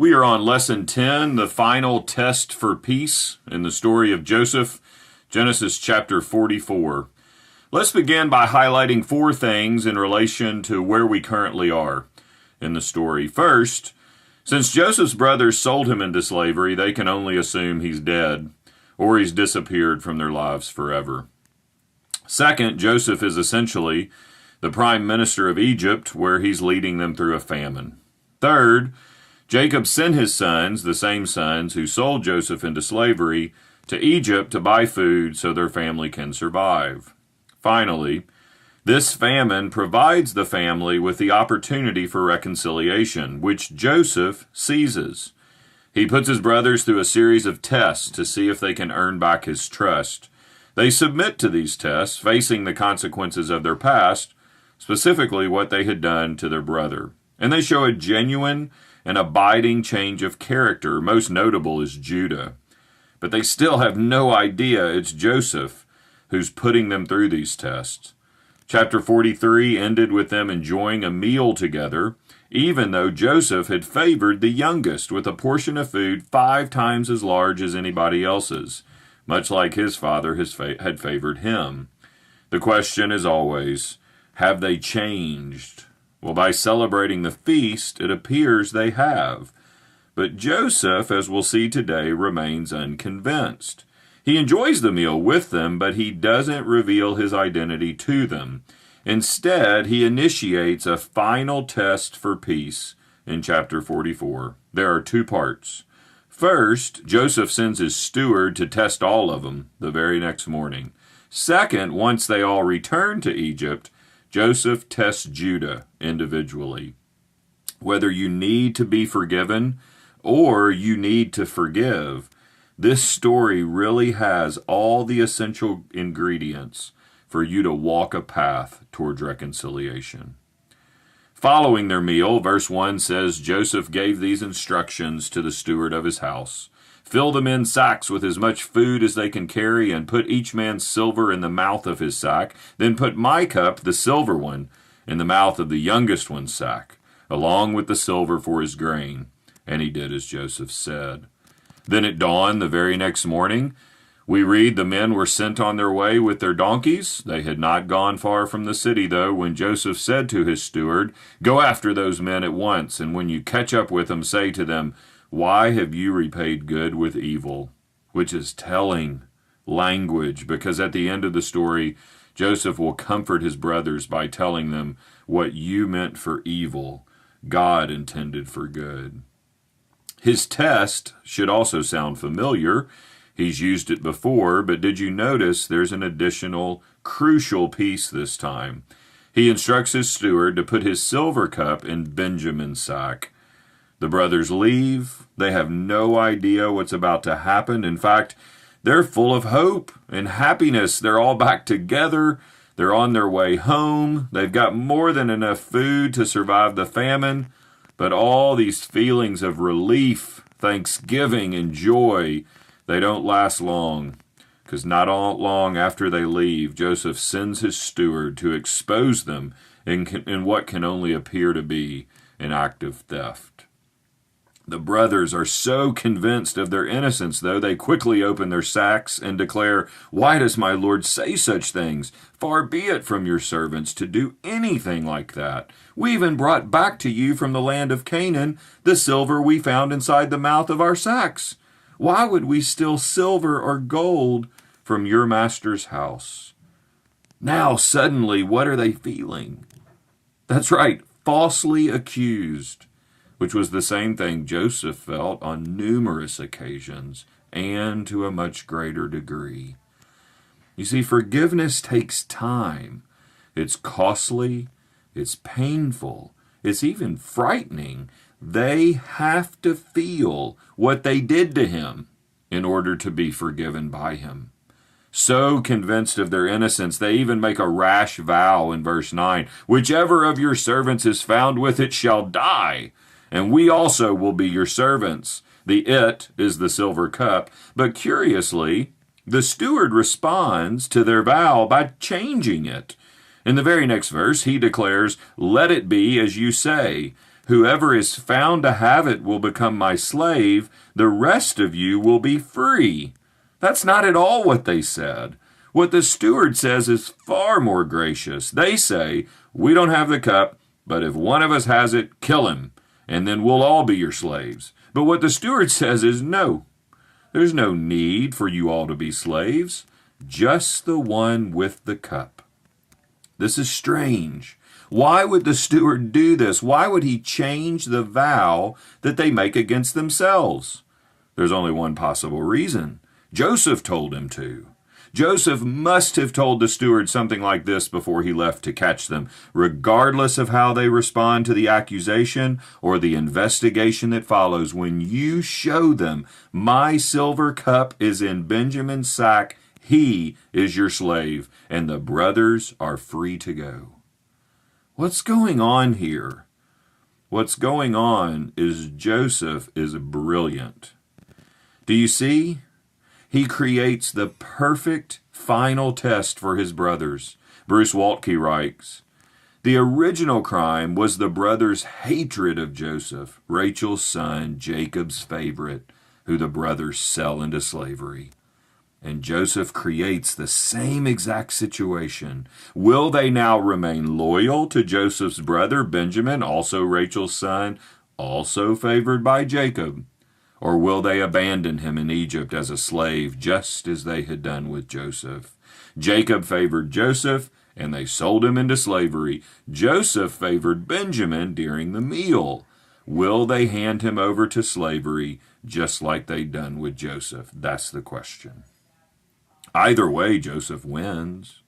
We are on lesson 10, the final test for peace in the story of Joseph, Genesis chapter 44. Let's begin by highlighting four things in relation to where we currently are in the story. First, since Joseph's brothers sold him into slavery, they can only assume he's dead or he's disappeared from their lives forever. Second, Joseph is essentially the prime minister of Egypt, where he's leading them through a famine. Third, Jacob sent his sons, the same sons who sold Joseph into slavery, to Egypt to buy food so their family can survive. Finally, this famine provides the family with the opportunity for reconciliation, which Joseph seizes. He puts his brothers through a series of tests to see if they can earn back his trust. They submit to these tests, facing the consequences of their past, specifically what they had done to their brother. And they show a genuine and abiding change of character. Most notable is Judah. But they still have no idea it's Joseph who's putting them through these tests. Chapter 43 ended with them enjoying a meal together, even though Joseph had favored the youngest with a portion of food 5 times as large as anybody else's, much like his father had favored him. The question is always, have they changed? Well, by celebrating the feast, it appears they have. But Joseph, as we'll see today, remains unconvinced. He enjoys the meal with them, but he doesn't reveal his identity to them. Instead, he initiates a final test for peace in chapter 44. There are 2 parts. First, Joseph sends his steward to test all of them the very next morning. Second, once they all return to Egypt, Joseph tests Judah individually. Whether you need to be forgiven or you need to forgive, this story really has all the essential ingredients for you to walk a path towards reconciliation. Following their meal, verse 1 says, Joseph gave these instructions to the steward of his house. Fill the men's sacks with as much food as they can carry, and put each man's silver in the mouth of his sack. Then put my cup, the silver one, in the mouth of the youngest one's sack, along with the silver for his grain. And he did as Joseph said. Then at dawn the very next morning, we read the men were sent on their way with their donkeys. They had not gone far from the city, though, when Joseph said to his steward, Go after those men at once, and when you catch up with them, say to them, Why have you repaid good with evil? Which is telling language, because at the end of the story, Joseph will comfort his brothers by telling them what you meant for evil, God intended for good. His test should also sound familiar. He's used it before, but did you notice there's an additional crucial piece this time? He instructs his steward to put his silver cup in Benjamin's sack. The brothers leave. They have no idea what's about to happen. In fact, they're full of hope and happiness. They're all back together. They're on their way home. They've got more than enough food to survive the famine. But all these feelings of relief, thanksgiving, and joy, they don't last long. Because not long after they leave, Joseph sends his steward to expose them in what can only appear to be an act of theft. The brothers are so convinced of their innocence, though, they quickly open their sacks and declare, Why does my Lord say such things? Far be it from your servants to do anything like that. We even brought back to you from the land of Canaan the silver we found inside the mouth of our sacks. Why would we steal silver or gold from your master's house? Now, suddenly, what are they feeling? That's right, falsely accused, which was the same thing Joseph felt on numerous occasions and to a much greater degree. You see, forgiveness takes time. It's costly, it's painful, it's even frightening. They have to feel what they did to him in order to be forgiven by him. So convinced of their innocence, they even make a rash vow in verse 9. Whichever of your servants is found with it shall die, and we also will be your servants. The it is the silver cup. But curiously, the steward responds to their vow by changing it. In the very next verse, he declares, Let it be as you say. Whoever is found to have it will become my slave. The rest of you will be free." That's not at all what they said. What the steward says is far more gracious. They say, "We don't have the cup, but if one of us has it, kill him, and then we'll all be your slaves." But what the steward says is, "No, there's no need for you all to be slaves, just the one with the cup." This is strange. Why would the steward do this? Why would he change the vow that they make against themselves? There's only one possible reason. Joseph told him to. Joseph must have told the steward something like this before he left to catch them. Regardless of how they respond to the accusation or the investigation that follows, when you show them, "My silver cup is in Benjamin's sack, he is your slave, and the brothers are free to go." What's going on here? What's going on is Joseph is brilliant. Do you see? He creates the perfect final test for his brothers. Bruce Waltke writes, "The original crime was the brothers' hatred of Joseph, Rachel's son, Jacob's favorite, who the brothers sell into slavery. And Joseph creates the same exact situation. Will they now remain loyal to Joseph's brother, Benjamin, also Rachel's son, also favored by Jacob? Or will they abandon him in Egypt as a slave, just as they had done with Joseph? Jacob favored Joseph, and they sold him into slavery. Joseph favored Benjamin during the meal. Will they hand him over to slavery, just like they'd done with Joseph? That's the question. Either way, Joseph wins.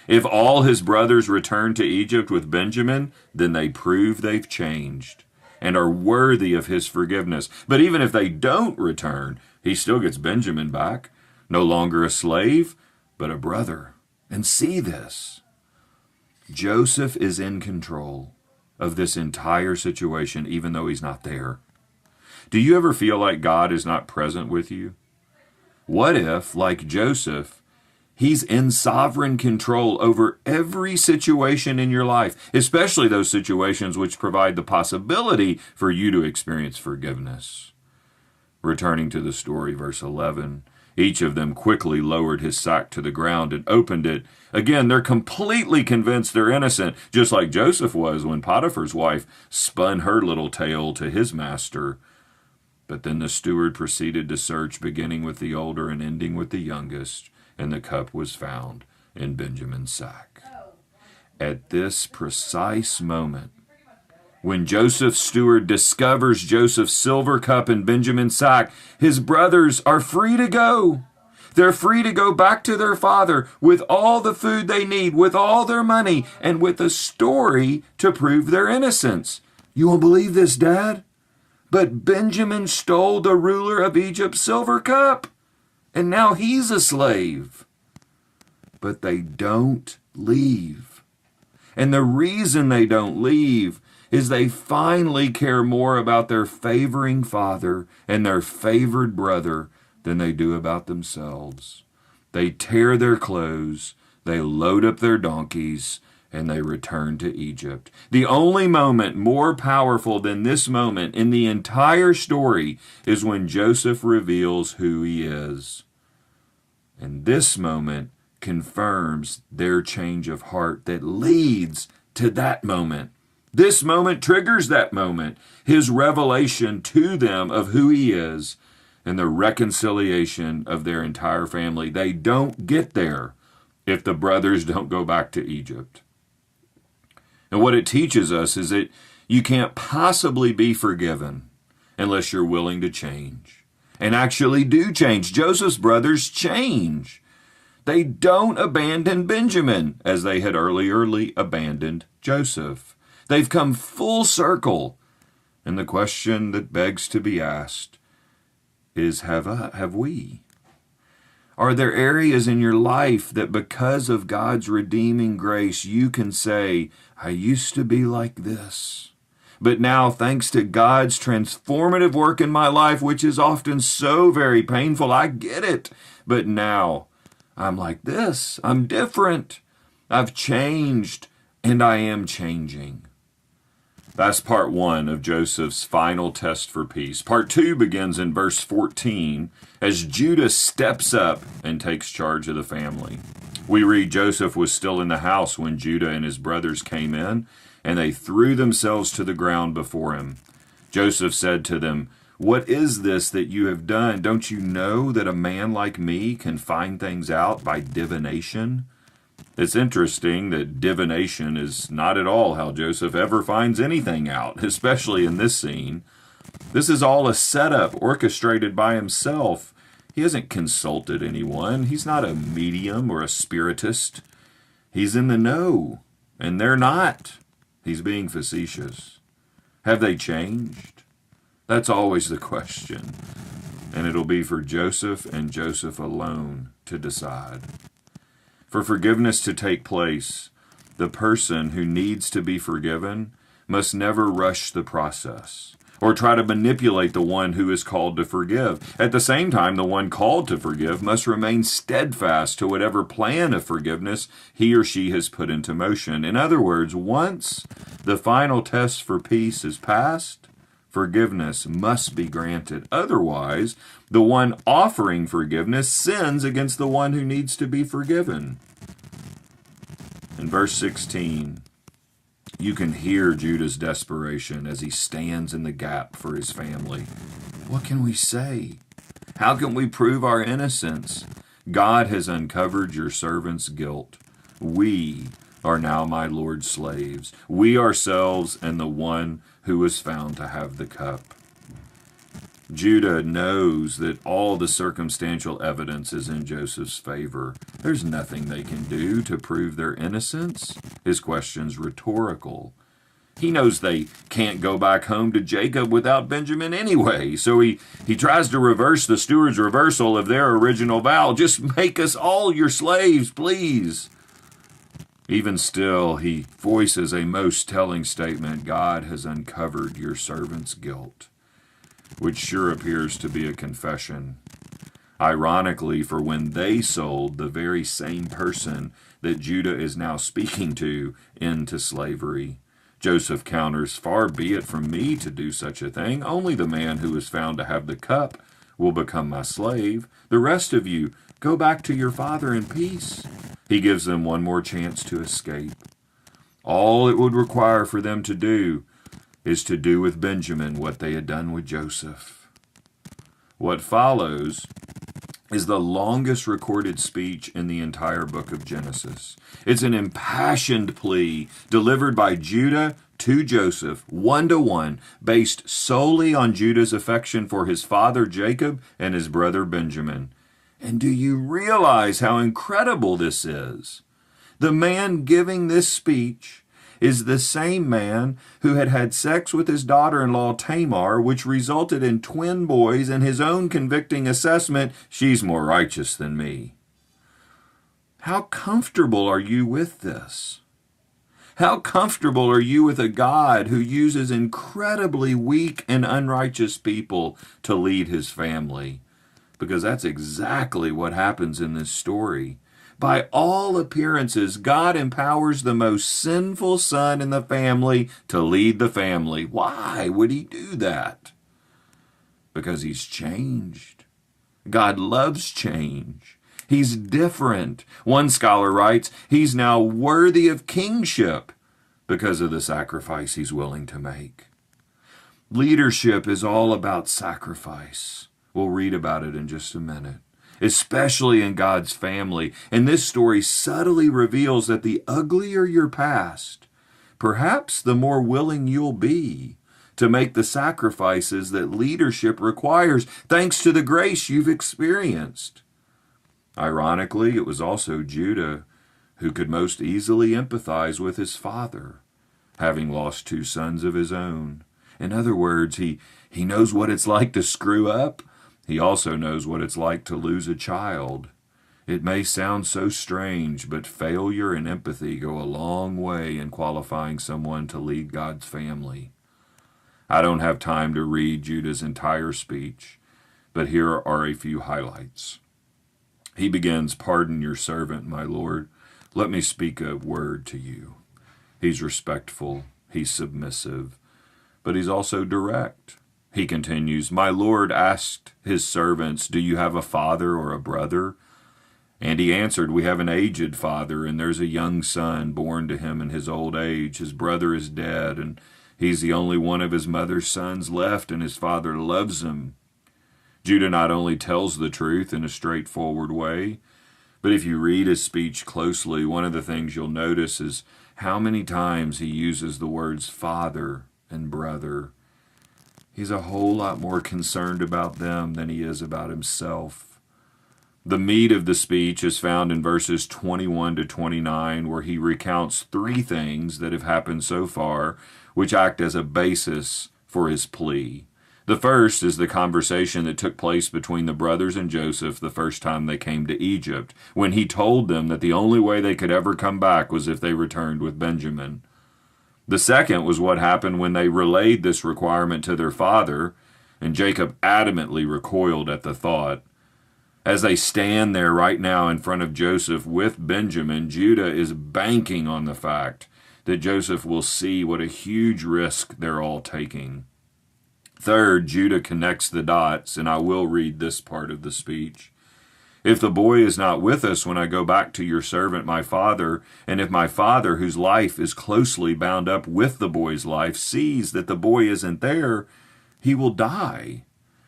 If all his brothers return to Egypt with Benjamin, then they prove they've changed and are worthy of his forgiveness. But even if they don't return, he still gets Benjamin back, no longer a slave, but a brother. And see this. Joseph is in control of this entire situation, even though he's not there. Do you ever feel like God is not present with you? What if, like Joseph, he's in sovereign control over every situation in your life, especially those situations which provide the possibility for you to experience forgiveness? Returning to the story, verse 11, each of them quickly lowered his sack to the ground and opened it. Again, they're completely convinced they're innocent, just like Joseph was when Potiphar's wife spun her little tale to his master. But then the steward proceeded to search, beginning with the older and ending with the youngest, and the cup was found in Benjamin's sack. At this precise moment, when Joseph's steward discovers Joseph's silver cup in Benjamin's sack, his brothers are free to go. They're free to go back to their father with all the food they need, with all their money, and with a story to prove their innocence. You won't believe this, Dad? But Benjamin stole the ruler of Egypt's silver cup, and now he's a slave. But they don't leave. And the reason they don't leave is they finally care more about their favoring father and their favored brother than they do about themselves. They tear their clothes, they load up their donkeys, and they return to Egypt. The only moment more powerful than this moment in the entire story is when Joseph reveals who he is. And this moment confirms their change of heart that leads to that moment. This moment triggers that moment, his revelation to them of who he is and the reconciliation of their entire family. They don't get there if the brothers don't go back to Egypt. And what it teaches us is that you can't possibly be forgiven unless you're willing to change. And actually do change. Joseph's brothers change. They don't abandon Benjamin as they had earlierly abandoned Joseph. They've come full circle. And the question that begs to be asked is, have we? Are there areas in your life that because of God's redeeming grace, you can say, I used to be like this, but now thanks to God's transformative work in my life, which is often so very painful, I get it, but now I'm like this, I'm different, I've changed, and I am changing. That's part one of Joseph's final test for peace. Part two begins in verse 14 as Judah steps up and takes charge of the family. We read Joseph was still in the house when Judah and his brothers came in, and they threw themselves to the ground before him. Joseph said to them, "What is this that you have done? Don't you know that a man like me can find things out by divination?" It's interesting that divination is not at all how Joseph ever finds anything out, especially in this scene. This is all a setup orchestrated by himself. He hasn't consulted anyone. He's not a medium or a spiritist. He's in the know, and they're not. He's being facetious. Have they changed? That's always the question, and it'll be for Joseph and Joseph alone to decide. For forgiveness to take place, the person who needs to be forgiven must never rush the process or try to manipulate the one who is called to forgive. At the same time, the one called to forgive must remain steadfast to whatever plan of forgiveness he or she has put into motion. In other words, once the final test for peace is passed, forgiveness must be granted. Otherwise, the one offering forgiveness sins against the one who needs to be forgiven. In verse 16, you can hear Judah's desperation as he stands in the gap for his family. What can we say? How can we prove our innocence? God has uncovered your servant's guilt. We are now my Lord's slaves, we ourselves and the one who was found to have the cup. Judah knows that all the circumstantial evidence is in Joseph's favor. There's nothing they can do to prove their innocence. His question's rhetorical. He knows they can't go back home to Jacob without Benjamin anyway, so he tries to reverse the steward's reversal of their original vow. Just make us all your slaves, please. Even still, he voices a most telling statement. God has uncovered your servant's guilt, which sure appears to be a confession. Ironically, for when they sold the very same person that Judah is now speaking to into slavery, Joseph counters, "Far be it from me to do such a thing. Only the man who is found to have the cup will become my slave. The rest of you, go back to your father in peace." He gives them one more chance to escape. All it would require for them to do is to do with Benjamin what they had done with Joseph. What follows is the longest recorded speech in the entire book of Genesis. It's an impassioned plea delivered by Judah to Joseph, 1-to-1, based solely on Judah's affection for his father Jacob and his brother Benjamin. And do you realize how incredible this is? The man giving this speech is the same man who had had sex with his daughter-in-law Tamar, which resulted in twin boys and his own convicting assessment, "She's more righteous than me." How comfortable are you with this? How comfortable are you with a God who uses incredibly weak and unrighteous people to lead his family? Because that's exactly what happens in this story. By all appearances, God empowers the most sinful son in the family to lead the family. Why would he do that? Because he's changed. God loves change. He's different. One scholar writes, he's now worthy of kingship because of the sacrifice he's willing to make. Leadership is all about sacrifice. We'll read about it in just a minute, especially in God's family. And this story subtly reveals that the uglier your past, perhaps the more willing you'll be to make the sacrifices that leadership requires, thanks to the grace you've experienced. Ironically, it was also Judah who could most easily empathize with his father, having lost 2 sons of his own. In other words, he knows what it's like to screw up. He also knows what it's like to lose a child. It may sound so strange, but failure and empathy go a long way in qualifying someone to lead God's family. I don't have time to read Judah's entire speech, but here are a few highlights. He begins, "Pardon your servant, my Lord. Let me speak a word to you." He's respectful. He's submissive. but he's also direct. He continues, "My Lord asked his servants, 'Do you have a father or a brother?' And he answered, 'We have an aged father, and there's a young son born to him in his old age. His brother is dead, and he's the only one of his mother's sons left, and his father loves him.'" Judah not only tells the truth in a straightforward way, but if you read his speech closely, one of the things you'll notice is how many times he uses the words father and brother. He's a whole lot more concerned about them than he is about himself. The meat of the speech is found in verses 21 to 29, where he recounts three things that have happened so far, which act as a basis for his plea. The first is the conversation that took place between the brothers and Joseph the first time they came to Egypt, when he told them that the only way they could ever come back was if they returned with Benjamin. The second was what happened when they relayed this requirement to their father, and Jacob adamantly recoiled at the thought. As they stand there right now in front of Joseph with Benjamin, Judah is banking on the fact that Joseph will see what a huge risk they're all taking. Third, Judah connects the dots, and I will read this part of the speech. "If the boy is not with us when I go back to your servant my father, and if my father, whose life is closely bound up with the boy's life, sees that the boy isn't there, he will die.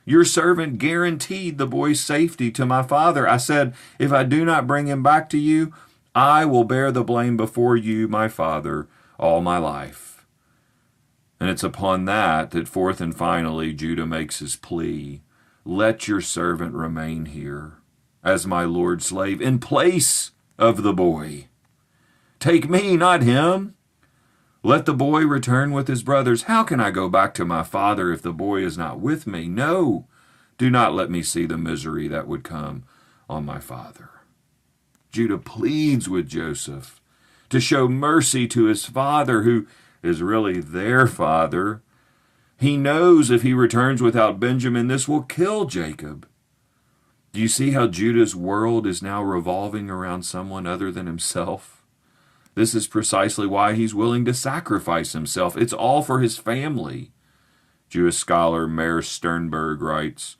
Your servant guaranteed the boy's safety to my father. I said, if I do not bring him back to you, I will bear the blame before you, my father, all my life." And it's upon that fourth and finally, Judah makes his plea. "Let your servant remain here as my Lord's slave in place of the boy. Take me, not him. Let the boy return with his brothers. How can I go back to my father if the boy is not with me? No, do not let me see the misery that would come on my father." Judah pleads with Joseph to show mercy to his father, who is really their father. He knows if he returns without Benjamin, this will kill Jacob. Do you see how Judah's world is now revolving around someone other than himself? This is precisely why he's willing to sacrifice himself. It's all for his family. Jewish scholar Meir Sternberg writes,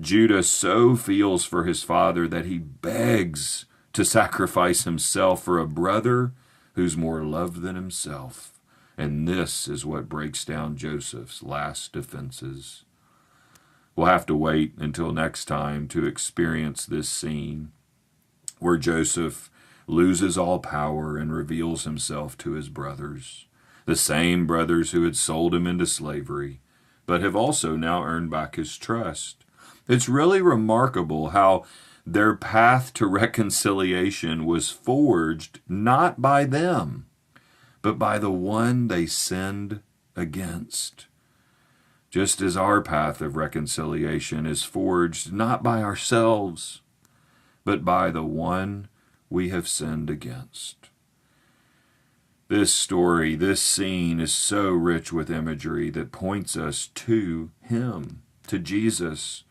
"Judah so feels for his father that he begs to sacrifice himself for a brother who's more loved than himself. And this is what breaks down Joseph's last defenses." We'll have to wait until next time to experience this scene where Joseph loses all power and reveals himself to his brothers, the same brothers who had sold him into slavery, but have also now earned back his trust. It's really remarkable how their path to reconciliation was forged not by them, but by the one they sinned against. Just as our path of reconciliation is forged not by ourselves, but by the one we have sinned against. This story, this scene is so rich with imagery that points us to him, to Jesus.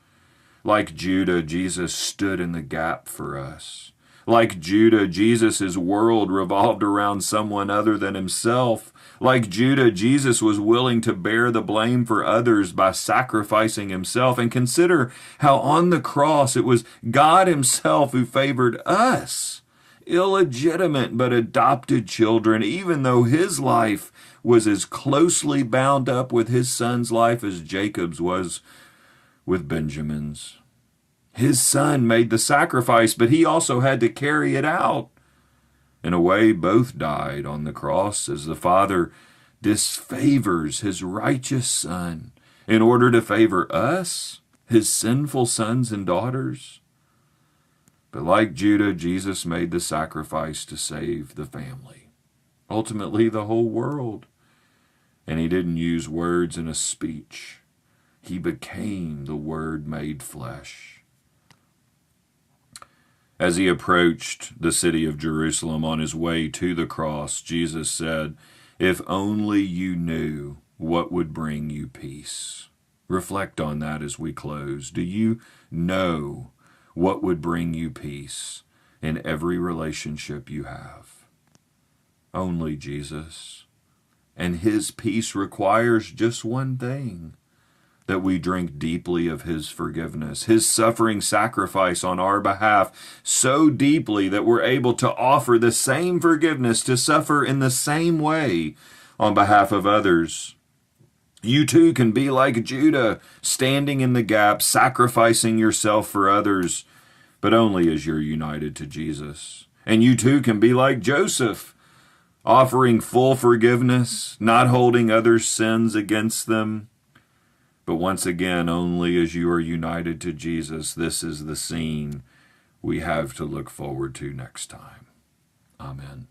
Like Judah, Jesus stood in the gap for us. Like Judah, Jesus' world revolved around someone other than himself. Like Judah, Jesus was willing to bear the blame for others by sacrificing himself. And consider how on the cross it was God himself who favored us, illegitimate but adopted children, even though his life was as closely bound up with his son's life as Jacob's was with Benjamin's. His son made the sacrifice, but he also had to carry it out. In a way, both died on the cross as the Father disfavors his righteous Son in order to favor us, his sinful sons and daughters. But like Judah, Jesus made the sacrifice to save the family, ultimately the whole world. And he didn't use words in a speech. He became the Word made flesh. As he approached the city of Jerusalem on his way to the cross, Jesus said, "If only you knew what would bring you peace." Reflect on that as we close. Do you know what would bring you peace in every relationship you have? Only Jesus. And his peace requires just one thing: that we drink deeply of his forgiveness, his suffering sacrifice on our behalf, so deeply that we're able to offer the same forgiveness, to suffer in the same way on behalf of others. You too can be like Judah, standing in the gap, sacrificing yourself for others, but only as you're united to Jesus. And you too can be like Joseph, offering full forgiveness, not holding others' sins against them, but once again, only as you are united to Jesus. This is the scene we have to look forward to next time. Amen.